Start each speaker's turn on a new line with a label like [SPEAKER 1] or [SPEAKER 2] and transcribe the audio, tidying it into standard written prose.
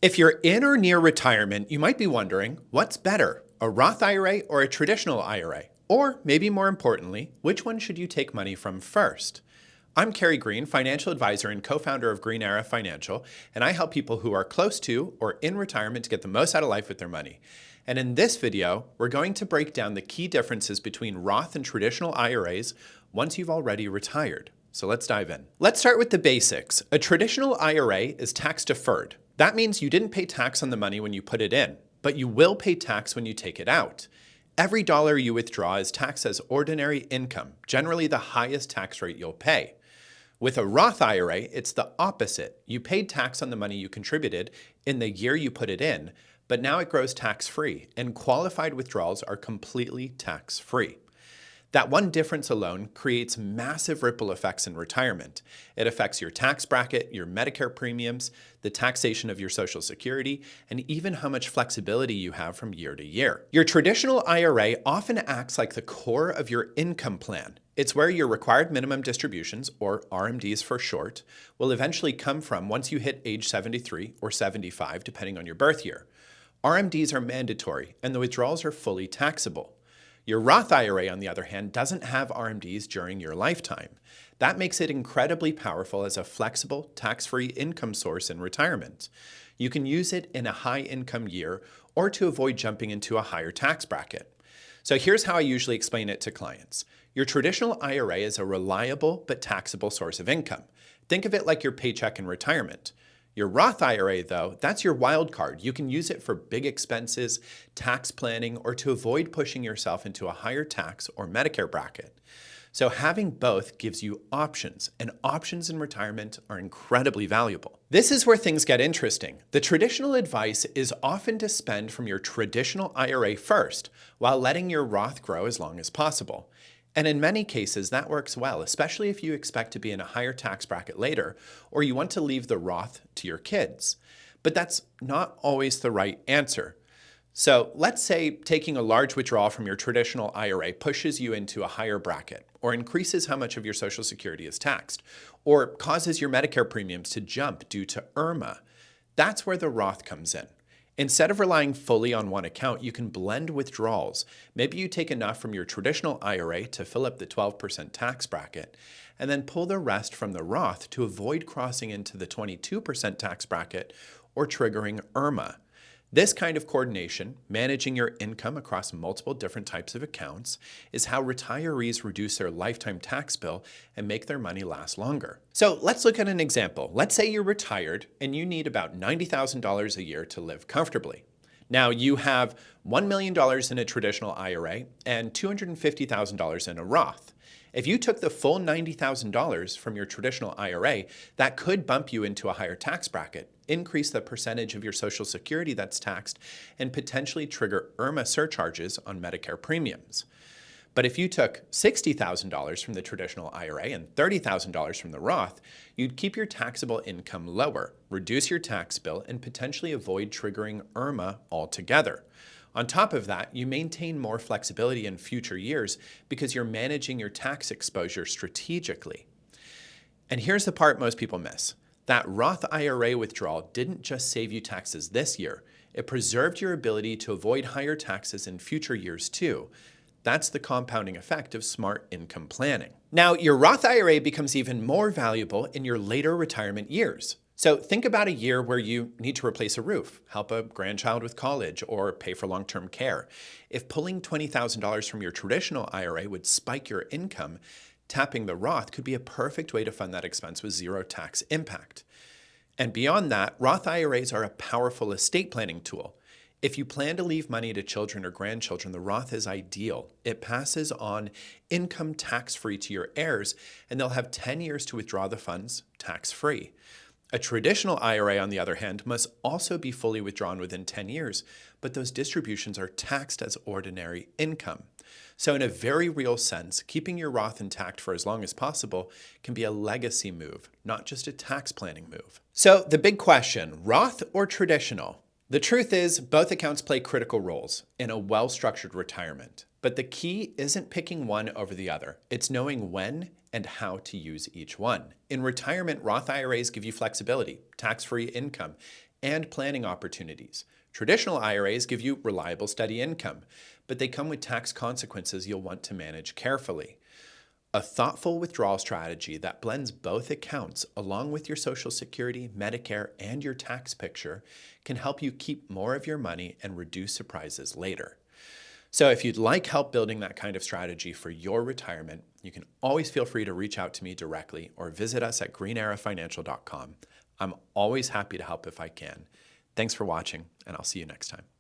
[SPEAKER 1] If you're in or near retirement, you might be wondering, what's better, a Roth IRA or a traditional IRA? Or maybe more importantly, which one should you take money from first? I'm Cary Green, financial advisor and co-founder of Green Era Financial, and I help people who are close to or in retirement to get the most out of life with their money. And in this video, we're going to break down the key differences between Roth and traditional IRAs once you've already retired. So let's dive in. Let's start with the basics. A traditional IRA is tax deferred. That means you didn't pay tax on the money when you put it in, but you will pay tax when you take it out. Every dollar you withdraw is taxed as ordinary income, generally the highest tax rate you'll pay. With a Roth IRA, it's the opposite. You paid tax on the money you contributed in the year you put it in, but now it grows tax-free, and qualified withdrawals are completely tax-free. That one difference alone creates massive ripple effects in retirement. It affects your tax bracket, your Medicare premiums, the taxation of your Social Security, and even how much flexibility you have from year to year. Your traditional IRA often acts like the core of your income plan. It's where your required minimum distributions, or RMDs for short, will eventually come from once you hit age 73 or 75, depending on your birth year. RMDs are mandatory, and the withdrawals are fully taxable. Your Roth IRA, on the other hand, doesn't have RMDs during your lifetime. That makes it incredibly powerful as a flexible, tax-free income source in retirement. You can use it in a high-income year or to avoid jumping into a higher tax bracket. So here's how I usually explain it to clients. Your traditional IRA is a reliable but taxable source of income. Think of it like your paycheck in retirement. Your Roth IRA, though, that's your wild card. You can use it for big expenses, tax planning, or to avoid pushing yourself into a higher tax or Medicare bracket. So having both gives you options, and options in retirement are incredibly valuable. This is where things get interesting. The traditional advice is often to spend from your traditional IRA first, while letting your Roth grow as long as possible. And in many cases, that works well, especially if you expect to be in a higher tax bracket later, or you want to leave the Roth to your kids. But that's not always the right answer. So let's say taking a large withdrawal from your traditional IRA pushes you into a higher bracket, or increases how much of your Social Security is taxed, or causes your Medicare premiums to jump due to IRMAA. That's where the Roth comes in. Instead of relying fully on one account, you can blend withdrawals. Maybe you take enough from your traditional IRA to fill up the 12% tax bracket, and then pull the rest from the Roth to avoid crossing into the 22% tax bracket or triggering IRMAA. This kind of coordination, managing your income across multiple different types of accounts, is how retirees reduce their lifetime tax bill and make their money last longer. So let's look at an example. Let's say you're retired and you need about $90,000 a year to live comfortably. Now you have $1 million in a traditional IRA and $250,000 in a Roth. If you took the full $90,000 from your traditional IRA, that could bump you into a higher tax bracket, increase the percentage of your Social Security that's taxed, and potentially trigger IRMAA surcharges on Medicare premiums. But if you took $60,000 from the traditional IRA and $30,000 from the Roth, you'd keep your taxable income lower, reduce your tax bill, and potentially avoid triggering IRMAA altogether. On top of that, you maintain more flexibility in future years because you're managing your tax exposure strategically. And here's the part most people miss. That Roth IRA withdrawal didn't just save you taxes this year, it preserved your ability to avoid higher taxes in future years too. That's the compounding effect of smart income planning. Now, your Roth IRA becomes even more valuable in your later retirement years. So think about a year where you need to replace a roof, help a grandchild with college, or pay for long-term care. If pulling $20,000 from your traditional IRA would spike your income, tapping the Roth could be a perfect way to fund that expense with zero tax impact. And beyond that, Roth IRAs are a powerful estate planning tool. If you plan to leave money to children or grandchildren, the Roth is ideal. It passes on income tax-free to your heirs, and they'll have 10 years to withdraw the funds tax-free. A traditional IRA, on the other hand, must also be fully withdrawn within 10 years, but those distributions are taxed as ordinary income. So in a very real sense, keeping your Roth intact for as long as possible can be a legacy move, not just a tax planning move. So the big question, Roth or traditional? The truth is, both accounts play critical roles in a well-structured retirement. But the key isn't picking one over the other. It's knowing when and how to use each one. In retirement, Roth IRAs give you flexibility, tax-free income, and planning opportunities. Traditional IRAs give you reliable, steady income, but they come with tax consequences you'll want to manage carefully. A thoughtful withdrawal strategy that blends both accounts along with your Social Security, Medicare, and your tax picture can help you keep more of your money and reduce surprises later. So if you'd like help building that kind of strategy for your retirement, you can always feel free to reach out to me directly or visit us at greenerafinancial.com. I'm always happy to help if I can. Thanks for watching, and I'll see you next time.